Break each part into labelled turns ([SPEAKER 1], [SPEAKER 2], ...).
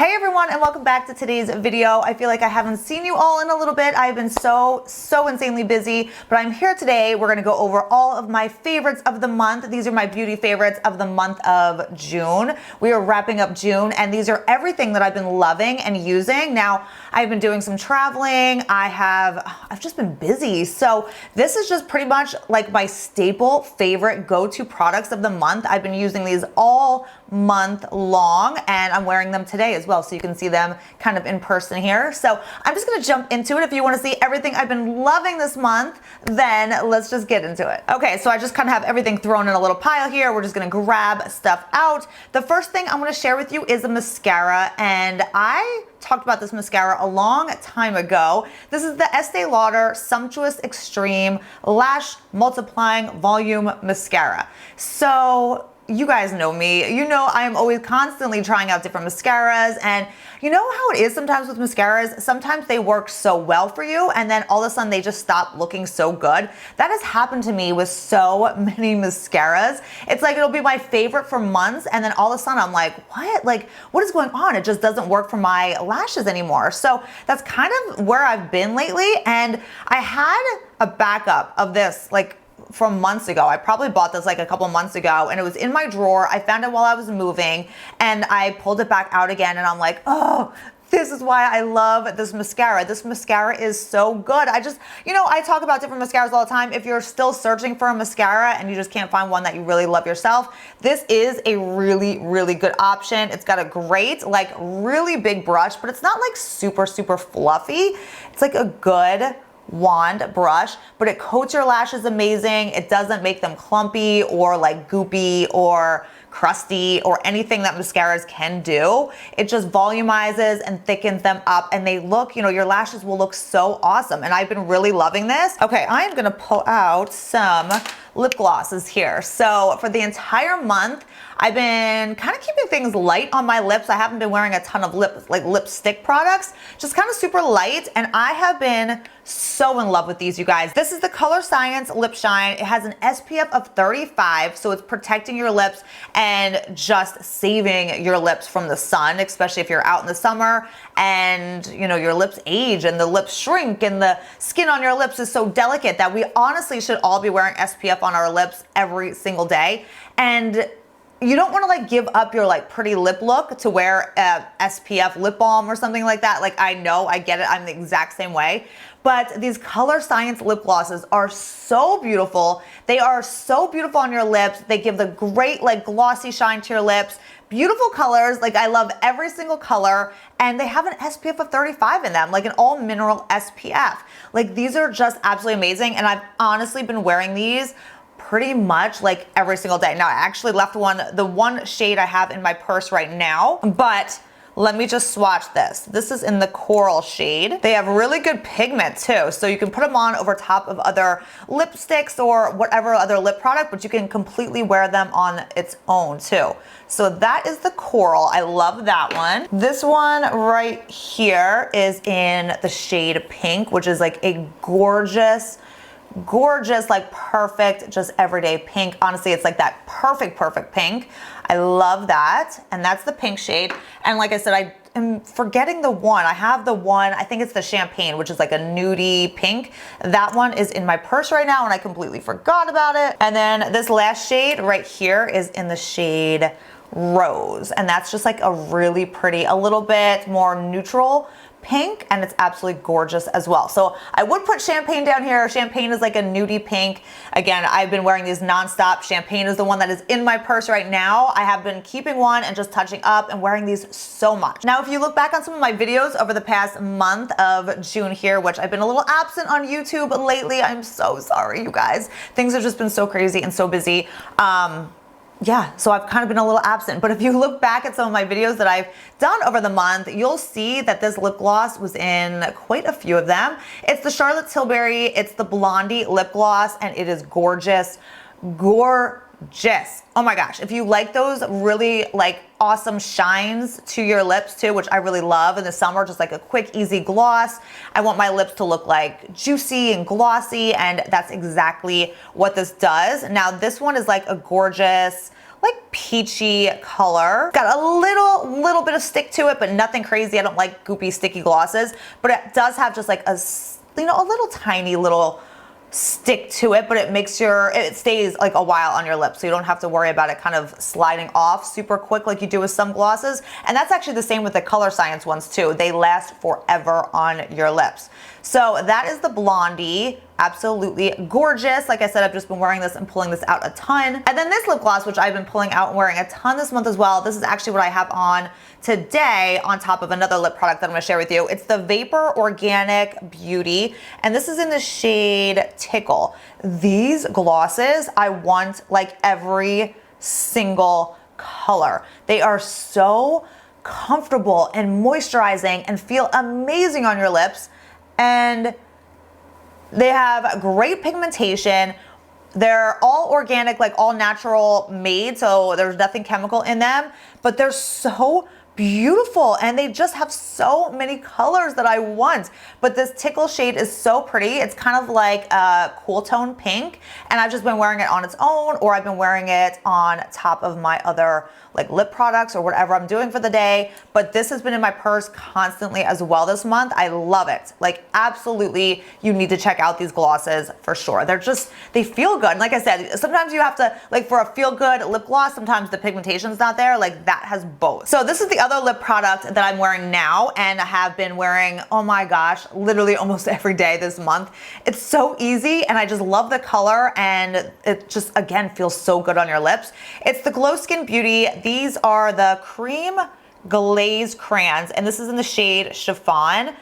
[SPEAKER 1] Hey everyone, and welcome back to today's video. I feel like I haven't seen you all in a little bit. I've been so insanely busy, but I'm here today. We're gonna go over all of my favorites of the month. These are my beauty favorites of the month of June. We are wrapping up June, and these are everything that I've been loving and using. Now, I've been doing some traveling. I've just been busy. So this is just pretty much like my staple favorite go-to products of the month. I've been using these all month long, and I'm wearing them today as well, so you can see them kind of in person here. So I'm just gonna jump into it. If you wanna see everything I've been loving this month, then let's just get into it. Okay, so I just kind of have everything thrown in a little pile here. We're just gonna grab stuff out. The first thing I'm gonna share with you is a mascara, and I talked about this mascara a long time ago. This is the Estee Lauder Sumptuous Extreme Lash Multiplying Volume Mascara. So you guys know me. You know I am always constantly trying out different mascaras, and you know how it is sometimes with mascaras? Sometimes they work so well for you, and then all of a sudden they just stop looking so good. That has happened to me with so many mascaras. It's like it'll be my favorite for months, and then all of a sudden I'm like, what? Like, what is going on? It just doesn't work for my lashes anymore. So that's kind of where I've been lately, and I had a backup of this like from months ago. I probably bought this like a couple months ago, and it was in my drawer. I found it while I was moving, and I pulled it back out again, and I'm like, oh, this is why I love this mascara. This mascara is so good. I talk about different mascaras all the time. If you're still searching for a mascara and you just can't find one that you really love yourself, this is a really good option. It's got a great, like really big brush, but it's not like super fluffy. It's like a good wand brush, but it coats your lashes amazing. It doesn't make them clumpy or like goopy or crusty or anything that mascaras can do. It just volumizes and thickens them up, and they look, your lashes will look so awesome. And I've been really loving this. Okay, I am gonna pull out some lip glosses here. So for the entire month, I've been kind of keeping things light on my lips. I haven't been wearing a ton of lipstick products, just kind of super light. And I have been so in love with these, you guys. This is the Color Science Lip Shine. It has an SPF of 35, so it's protecting your lips and just saving your lips from the sun, especially if you're out in the summer and your lips age and the lips shrink and the skin on your lips is so delicate that we honestly should all be wearing SPF on our lips every single day. And you don't want to like give up your like pretty lip look to wear a SPF lip balm or something like that. Like I know, I get it, I'm the exact same way. But these Color Science lip glosses are so beautiful. They are so beautiful on your lips. They give the great like glossy shine to your lips. Beautiful colors, like I love every single color, and they have an SPF of 35 in them, like an all mineral SPF. Like these are just absolutely amazing, and I've honestly been wearing these pretty much like every single day. Now I actually left the one shade I have in my purse right now, but let me just swatch this. This is in the coral shade. They have really good pigment too, so you can put them on over top of other lipsticks or whatever other lip product, but you can completely wear them on its own too. So that is the coral. I love that one. This one right here is in the shade pink, which is like a gorgeous, like perfect, just everyday pink. Honestly, it's like that perfect pink. I love that. And that's the pink shade. And like I said, I am forgetting the one. I have the one, I think it's the champagne, which is like a nudie pink. That one is in my purse right now, and I completely forgot about it. And then this last shade right here is in the shade Rose. And that's just like a really pretty, a little bit more neutral pink, and it's absolutely gorgeous as well. So I would put Champagne down here. Champagne is like a nudie pink. Again, I've been wearing these nonstop. Champagne is the one that is in my purse right now. I have been keeping one and just touching up and wearing these so much. Now, if you look back on some of my videos over the past month of June here, which I've been a little absent on YouTube lately, I'm so sorry, you guys. Things have just been so crazy and so busy. Yeah, so I've kind of been a little absent, but if you look back at some of my videos that I've done over the month, you'll see that this lip gloss was in quite a few of them. It's the Charlotte Tilbury, it's the Blondie lip gloss, and it is gorgeous. Oh my gosh, if you like those really like awesome shines to your lips too, which I really love in the summer, just like a quick, easy gloss. I want my lips to look like juicy and glossy, and that's exactly what this does. Now this one is like a gorgeous, like peachy color. Got a little bit of stick to it, but nothing crazy. I don't like goopy, sticky glosses, but it does have just like a, you know, a little tiny little stick to it, but it stays like a while on your lips, so you don't have to worry about it kind of sliding off super quick like you do with some glosses. And that's actually the same with the Color Science ones too. They last forever on your lips. So that is the Blondie. Absolutely gorgeous. Like I said, I've just been wearing this and pulling this out a ton. And then this lip gloss, which I've been pulling out and wearing a ton this month as well. This is actually what I have on today on top of another lip product that I'm gonna share with you. It's the Vapor Organic Beauty, and this is in the shade Tickle. These glosses, I want like every single color. They are so comfortable and moisturizing and feel amazing on your lips. And they have great pigmentation. They're all organic, like all natural made, so there's nothing chemical in them, but they're so beautiful and they just have so many colors that I want. But this Tickle shade is so pretty. It's kind of like a cool tone pink, and I've just been wearing it on its own, or I've been wearing it on top of my other like lip products or whatever I'm doing for the day. But this has been in my purse constantly as well this month. I love it. Like absolutely, you need to check out these glosses for sure. They feel good. And like I said, sometimes you have to, like for a feel good lip gloss, sometimes the pigmentation's not there. Like that has both. So this is the other lip product that I'm wearing now and I have been wearing, oh my gosh, literally almost every day this month. It's so easy and I just love the color and it just, again, feels so good on your lips. It's the Glow Skin Beauty. These are the Cream Glaze Crayons, and this is in the shade Chiffon.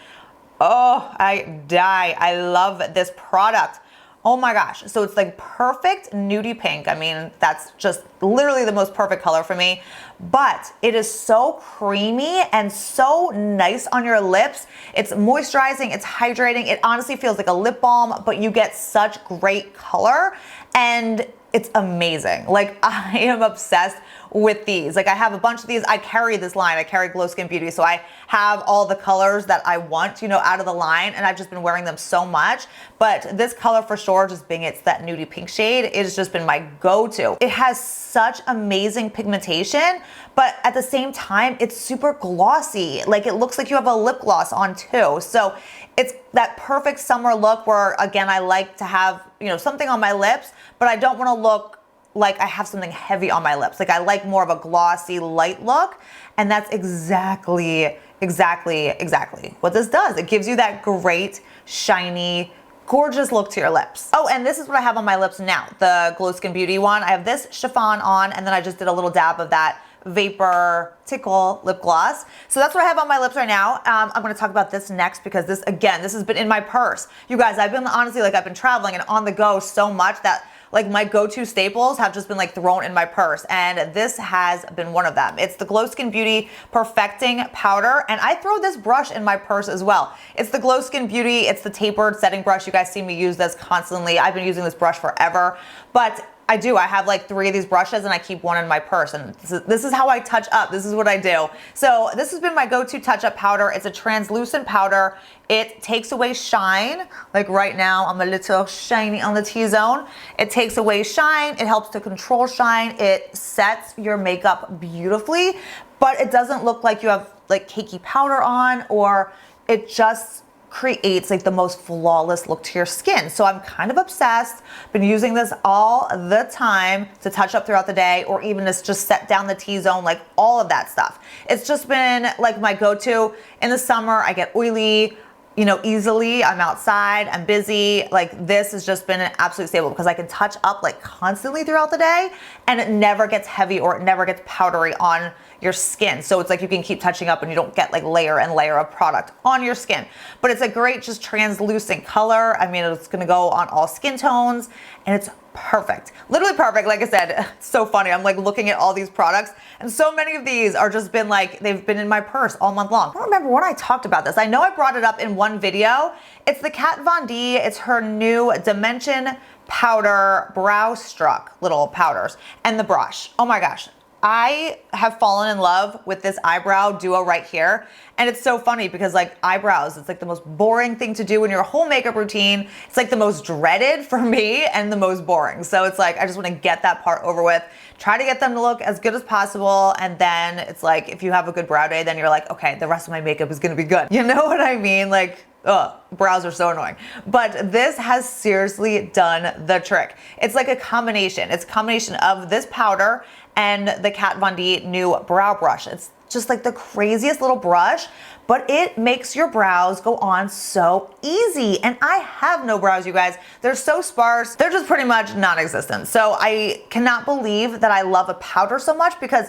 [SPEAKER 1] Oh, I die. I love this product. Oh my gosh. So it's like perfect nudie pink. I mean, that's just literally the most perfect color for me. But it is so creamy and so nice on your lips. It's moisturizing, it's hydrating. It honestly feels like a lip balm, but you get such great color and it's amazing. Like I am obsessed with these. Like I have a bunch of these. I carry this line. I carry Glow Skin Beauty. So I have all the colors that I want, you know, out of the line, and I've just been wearing them so much. But this color for sure, just being it's that nudie pink shade, it has just been my go-to. It has such amazing pigmentation, but at the same time, it's super glossy. Like it looks like you have a lip gloss on too. So it's that perfect summer look where, again, I like to have, you know, something on my lips, but I don't want to look like I have something heavy on my lips. Like I like more of a glossy, light look. And that's exactly what this does. It gives you that great, shiny, gorgeous look to your lips. Oh, and this is what I have on my lips now, the Glow Skin Beauty one. I have this Chiffon on, and then I just did a little dab of that Vapor Tickle lip gloss. So that's what I have on my lips right now. I'm gonna talk about this next because this, again, this has been in my purse. You guys, I've been honestly, like I've been traveling and on the go so much that like my go-to staples have just been like thrown in my purse, and this has been one of them. It's the Glow Skin Beauty Perfecting Powder, and I throw this brush in my purse as well. It's the Glow Skin Beauty, it's the tapered setting brush. You guys see me use this constantly. I've been using this brush forever, but I have like 3 of these brushes and I keep one in my purse, and this is how I touch up. This is what I do. So this has been my go-to touch-up powder. It's a translucent powder. It takes away shine. Like right now, I'm a little shiny on the T-zone. It takes away shine. It helps to control shine. It sets your makeup beautifully, but it doesn't look like you have like cakey powder on, or it just creates like the most flawless look to your skin. So I'm kind of obsessed. Been using this all the time to touch up throughout the day, or even to just set down the T-zone, like all of that stuff. It's just been like my go-to. In the summer, I get oily, you know, easily. I'm outside, I'm busy. Like this has just been an absolute staple because I can touch up like constantly throughout the day and it never gets heavy or it never gets powdery on your skin. So it's like you can keep touching up and you don't get like layer and layer of product on your skin. But it's a great just translucent color. I mean, it's gonna go on all skin tones and it's perfect. Literally perfect. Like I said, it's so funny. I'm like looking at all these products and so many of these are just been like, they've been in my purse all month long. I don't remember when I talked about this. I know I brought it up in one video. It's the Kat Von D. It's her new Dimension Powder Brow Struck little powders and the brush. Oh my gosh. I have fallen in love with this eyebrow duo right here. And it's so funny because like eyebrows, it's like the most boring thing to do in your whole makeup routine. It's like the most dreaded for me and the most boring. So it's like, I just want to get that part over with, try to get them to look as good as possible. And then it's like, if you have a good brow day, then you're like, okay, the rest of my makeup is going to be good. You know what I mean? Like, ugh, brows are so annoying. But this has seriously done the trick. It's like a combination. It's a combination of this powder and the Kat Von D new brow brush. It's just like the craziest little brush, but it makes your brows go on so easy. And I have no brows, you guys. They're so sparse. They're just pretty much non-existent. So I cannot believe that I love a powder so much, because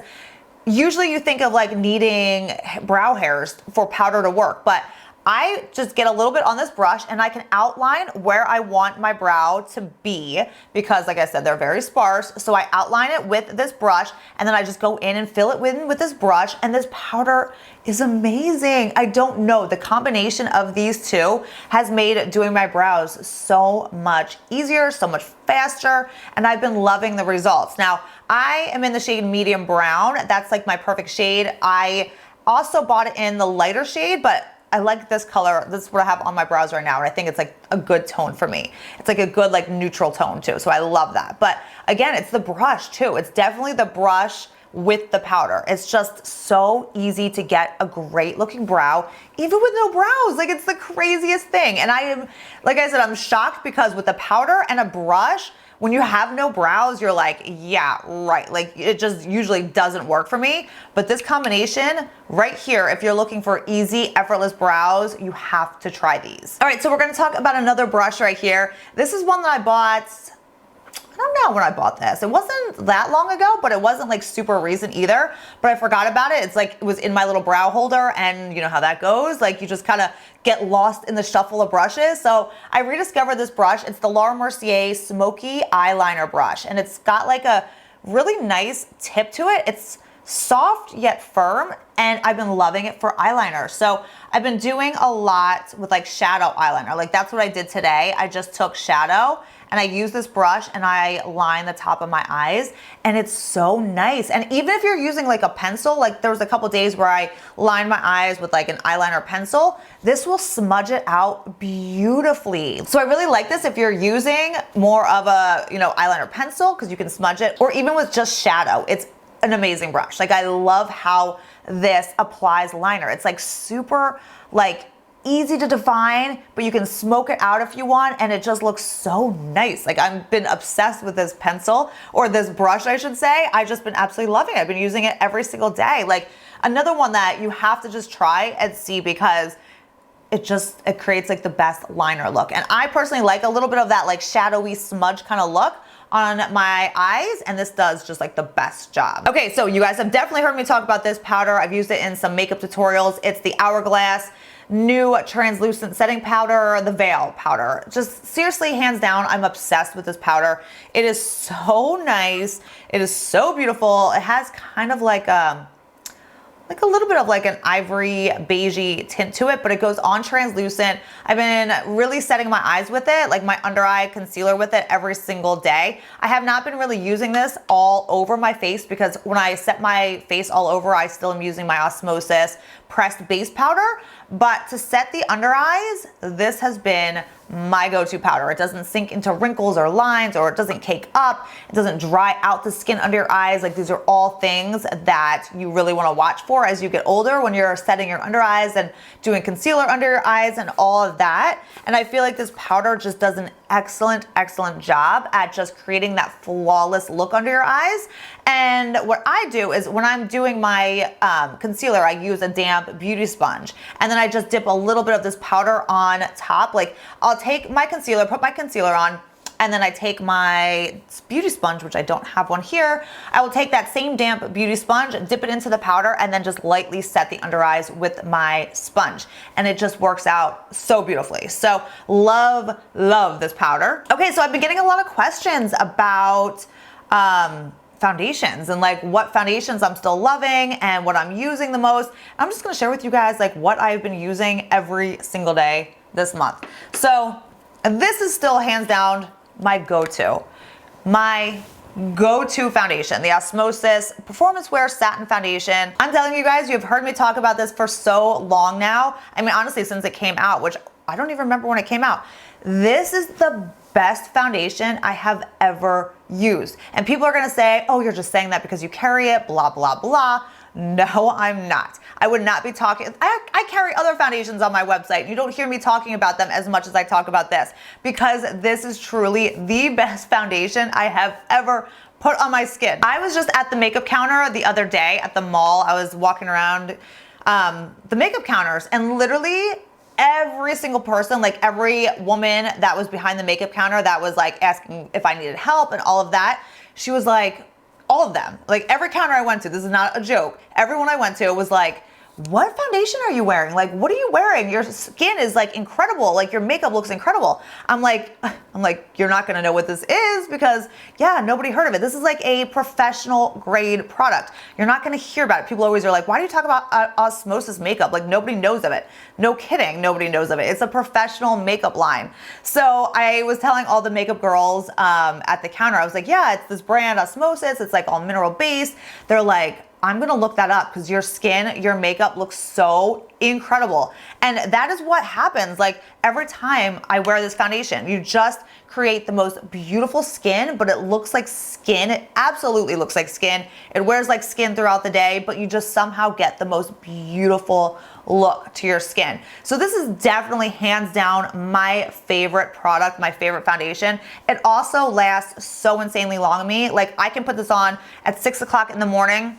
[SPEAKER 1] usually you think of like needing brow hairs for powder to work, but I just get a little bit on this brush and I can outline where I want my brow to be, because like I said, they're very sparse. So I outline it with this brush and then I just go in and fill it in with this brush, and this powder is amazing. I don't know, the combination of these two has made doing my brows so much easier, so much faster, and I've been loving the results. Now, I am in the shade medium brown. That's like my perfect shade. I also bought it in the lighter shade, but I like this color. This is what I have on my brows right now, and I think it's like a good tone for me. It's like a good like neutral tone too, so I love that. But again, it's the brush too. It's definitely the brush with the powder. It's just so easy to get a great looking brow, even with no brows. Like, it's the craziest thing. And I am, like I said, I'm shocked because with the powder and a brush, when you have no brows, you're like, yeah, right. Like, it just usually doesn't work for me. But this combination right here, if you're looking for easy, effortless brows, you have to try these. All right, so we're gonna talk about another brush right here. This is one that I bought, I don't know when I bought this. It wasn't that long ago, but it wasn't like super recent either. But I forgot about it. It's like, it was in my little brow holder, and you know how that goes. Like, you just kind of get lost in the shuffle of brushes. So I rediscovered this brush. It's the Laura Mercier Smoky Eyeliner Brush. And it's got like a really nice tip to it. It's soft yet firm, and I've been loving it for eyeliner. So I've been doing a lot with like shadow eyeliner. Like, that's what I did today. I just took shadow and I use this brush and I line the top of my eyes, and it's so nice. And even if you're using like a pencil, like there was a couple days where I lined my eyes with like an eyeliner pencil, this will smudge it out beautifully. So I really like this if you're using more of a, you know, eyeliner pencil, because you can smudge it, or even with just shadow. It's an amazing brush. Like, I love how this applies liner. It's like super like easy to define, but you can smoke it out if you want, and it just looks so nice. Like, I've been obsessed with this pencil, or this brush I should say. I've just been absolutely loving it. I've been using it every single day. Like, another one that you have to just try and see, because it creates like the best liner look. And I personally like a little bit of that like shadowy smudge kind of look on my eyes, and this does just like the best job. Okay, so you guys have definitely heard me talk about this powder. I've used it in some makeup tutorials. It's the Hourglass new translucent setting powder, the Veil powder. Just seriously, hands down, I'm obsessed with this powder. It is so nice. It is so beautiful. It has kind of like a little bit of like an ivory beigey tint to it, but it goes on translucent. I've been really setting my eyes with it, like my under eye concealer with it every single day. I have not been really using this all over my face, because when I set my face all over, I still am using my Osmosis pressed base powder. But to set the under eyes, this has been my go-to powder. It doesn't sink into wrinkles or lines, or it doesn't cake up. It doesn't dry out the skin under your eyes. Like, these are all things that you really want to watch for as you get older, when you're setting your under eyes and doing concealer under your eyes and all of that. And I feel like this powder just does an excellent job at just creating that flawless look under your eyes. And what I do is, when I'm doing my concealer, I use a damp beauty sponge, and then I just dip a little bit of this powder on top. Like, I'll take my concealer, put my concealer on, and then I take my beauty sponge, which I don't have one here. I will take that same damp beauty sponge, dip it into the powder, and then just lightly set the under eyes with my sponge. And it just works out so beautifully. So love this powder. Okay, so I've been getting a lot of questions about foundations, and like what foundations I'm still loving and what I'm using the most. I'm just gonna share with you guys like what I've been using every single day this month. So this is still hands down my go-to, my go-to foundation, the Osmosis Performance Wear Satin Foundation. I'm telling you guys, you've heard me talk about this for so long now. I mean, honestly, since it came out, which I don't even remember when it came out. This is the best foundation I have ever used. And people are gonna say, oh, you're just saying that because you carry it, blah, blah, blah. No, I'm not. I would not be talking. I carry other foundations on my website. You don't hear me talking about them as much as I talk about this, because this is truly the best foundation I have ever put on my skin. I was just at the makeup counter the other day at the mall. I was walking around the makeup counters, and literally every single person, like every woman that was behind the makeup counter that was like asking if I needed help and all of that, she was like, all of them, like every counter I went to, this is not a joke, everyone I went to was like, what foundation are you wearing? Like, what are you wearing? Your skin is like incredible. Like your makeup looks incredible. I'm like, you're not gonna know what this is because yeah, nobody heard of it. This is like a professional grade product. You're not gonna hear about it. People always are like, why do you talk about Osmosis makeup? Like nobody knows of it. No kidding, nobody knows of it. It's a professional makeup line. So I was telling all the makeup girls at the counter, I was like, yeah, it's this brand Osmosis. It's like all mineral based. They're like, I'm gonna look that up because your skin, your makeup looks so incredible. And that is what happens like every time I wear this foundation. You just create the most beautiful skin, but it looks like skin. It absolutely looks like skin. It wears like skin throughout the day, but you just somehow get the most beautiful look to your skin. So this is definitely hands down my favorite product, my favorite foundation. It also lasts so insanely long on me. Like I can put this on at 6 o'clock in the morning,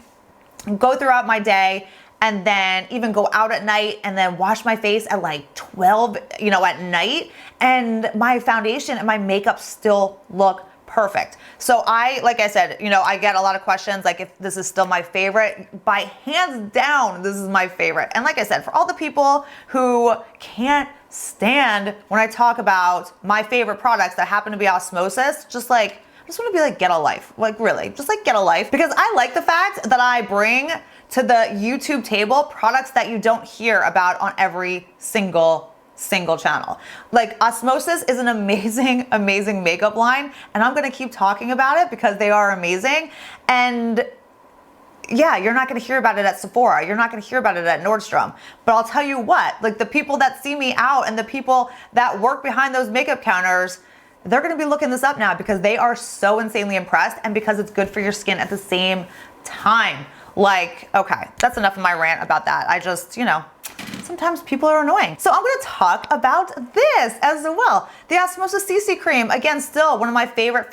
[SPEAKER 1] go throughout my day, and then even go out at night and then wash my face at like 12, at night. And my foundation and my makeup still look perfect. So like I said, I get a lot of questions like if this is still my favorite. By hands down, this is my favorite. And like I said, for all the people who can't stand when I talk about my favorite products that happen to be Osmosis, I just want to be like, get a life. Like really, just like get a life. Because I like the fact that I bring to the YouTube table products that you don't hear about on every single channel. Like Osmosis is an amazing, amazing makeup line. And I'm going to keep talking about it because they are amazing. And yeah, you're not going to hear about it at Sephora. You're not going to hear about it at Nordstrom. But I'll tell you what, like the people that see me out and the people that work behind those makeup counters, they're gonna be looking this up now because they are so insanely impressed and because it's good for your skin at the same time. Like, okay, that's enough of my rant about that. I just, sometimes people are annoying. So I'm gonna talk about this as well. The Osmosis CC Cream, again, still one of my favorite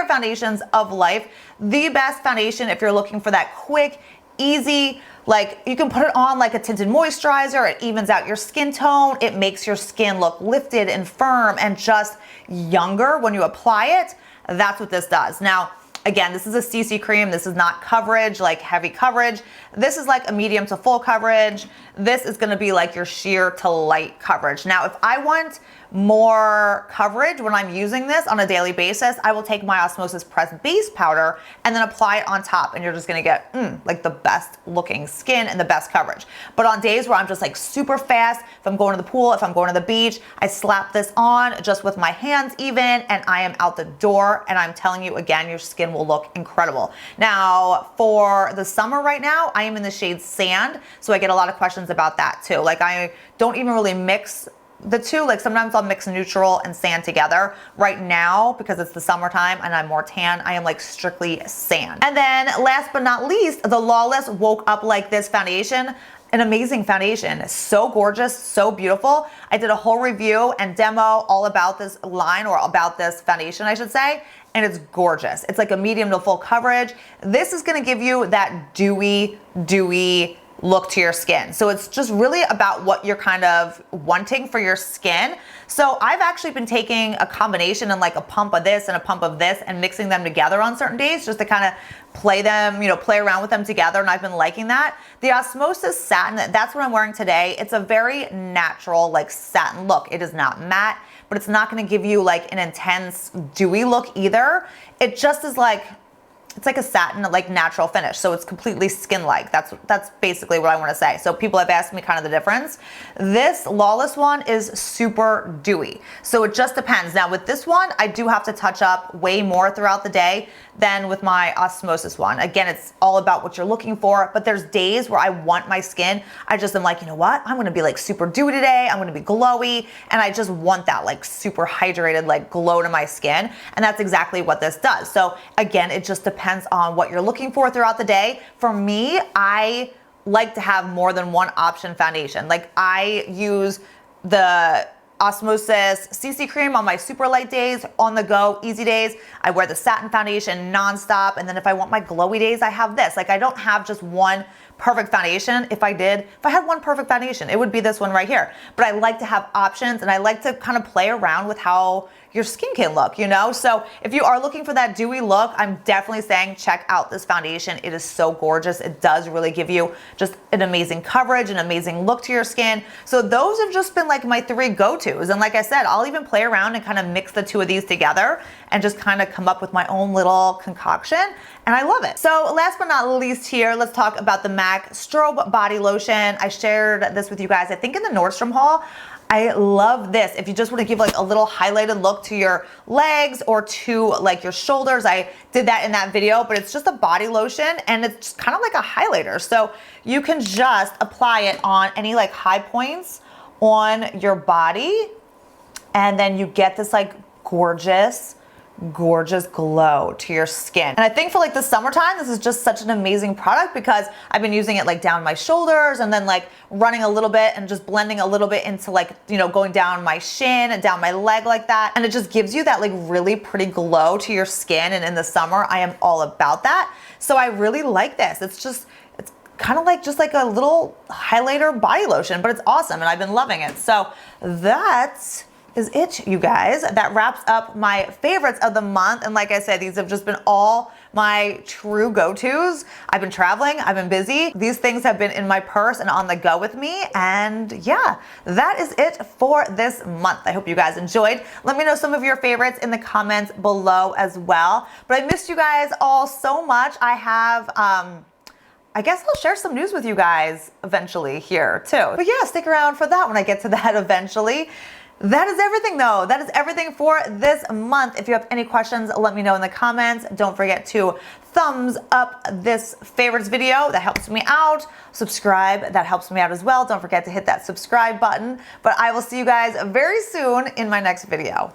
[SPEAKER 1] foundations of life. The best foundation if you're looking for that quick, easy, like you can put it on like a tinted moisturizer. It evens out your skin tone. It makes your skin look lifted and firm and just younger when you apply it. That's what this does. Now, again, this is a CC cream. This is not coverage, like heavy coverage. This is like a medium to full coverage. This is gonna be like your sheer to light coverage. Now, if I want more coverage when I'm using this on a daily basis, I will take my Osmosis Press Base Powder and then apply it on top, and you're just gonna get like the best looking skin and the best coverage. But on days where I'm just like super fast, if I'm going to the pool, if I'm going to the beach, I slap this on just with my hands even, and I am out the door, and I'm telling you again, your skin will look incredible. Now, for the summer right now, I am in the shade Sand, so I get a lot of questions about that too. Like I don't even really mix the two. Like sometimes I'll mix neutral and sand together. Right now, because it's the summertime and I'm more tan, I am like strictly sand. And then last but not least, the Lawless Woke Up Like This foundation. An amazing foundation. So gorgeous, so beautiful. I did a whole review and demo all about this line, or about this foundation, I should say, and it's gorgeous. It's like a medium to full coverage. This is gonna give you that dewy look to your skin. So it's just really about what you're kind of wanting for your skin. So I've actually been taking a combination and like a pump of this and a pump of this and mixing them together on certain days just to kind of play them, play around with them together, and I've been liking that. The Osmosis Satin, that's what I'm wearing today. It's a very natural like satin look. It is not matte, but it's not gonna give you like an intense dewy look either. It just is like, it's like a satin, like natural finish. So it's completely skin-like. That's basically what I want to say. So people have asked me kind of the difference. This Lawless one is super dewy. So it just depends. Now with this one, I do have to touch up way more throughout the day than with my Osmosis one. Again, it's all about what you're looking for, but there's days where I want my skin, I just am like, you know what? I'm gonna be like super dewy today. I'm gonna be glowy. And I just want that like super hydrated, like glow to my skin. And that's exactly what this does. So again, it just depends on what you're looking for throughout the day. For me, I like to have more than one option foundation. Like I use the Osmosis CC cream on my super light days, on the go, easy days. I wear the satin foundation nonstop. And then if I want my glowy days, I have this. Like I don't have just one perfect foundation. If I had one perfect foundation, it would be this one right here. But I like to have options and I like to kind of play around with how your skin can look, you know? So if you are looking for that dewy look, I'm definitely saying check out this foundation. It is so gorgeous. It does really give you just an amazing coverage, an amazing look to your skin. So those have just been like my 3 go-tos. And like I said, I'll even play around and kind of mix the 2 of these together and just kind of come up with my own little concoction. And I love it. So last but not least here, let's talk about the MAC Strobe Body Lotion. I shared this with you guys, I think in the Nordstrom haul. I love this. If you just want to give like a little highlighted look to your legs or to like your shoulders, I did that in that video, but it's just a body lotion and it's kind of like a highlighter. So you can just apply it on any like high points on your body and then you get this like gorgeous glow to your skin. And I think for like the summertime, this is just such an amazing product because I've been using it like down my shoulders and then like running a little bit and just blending a little bit into like, you know, going down my shin and down my leg like that. And it just gives you that like really pretty glow to your skin. And in the summer, I am all about that. So I really like this. It's kind of like just like a little highlighter body lotion, but it's awesome. And I've been loving it. So that's is it, you guys. That wraps up my favorites of the month. And like I said, these have just been all my true go-tos. I've been traveling, I've been busy. These things have been in my purse and on the go with me. And yeah, that is it for this month. I hope you guys enjoyed. Let me know some of your favorites in the comments below as well. But I missed you guys all so much. I have, I guess I'll share some news with you guys eventually here too. But yeah, stick around for that when I get to that eventually. That is everything though. That is everything for this month. If you have any questions, let me know in the comments. Don't forget to thumbs up this favorites video. That helps me out. Subscribe. That helps me out as well. Don't forget to hit that subscribe button. But I will see you guys very soon in my next video.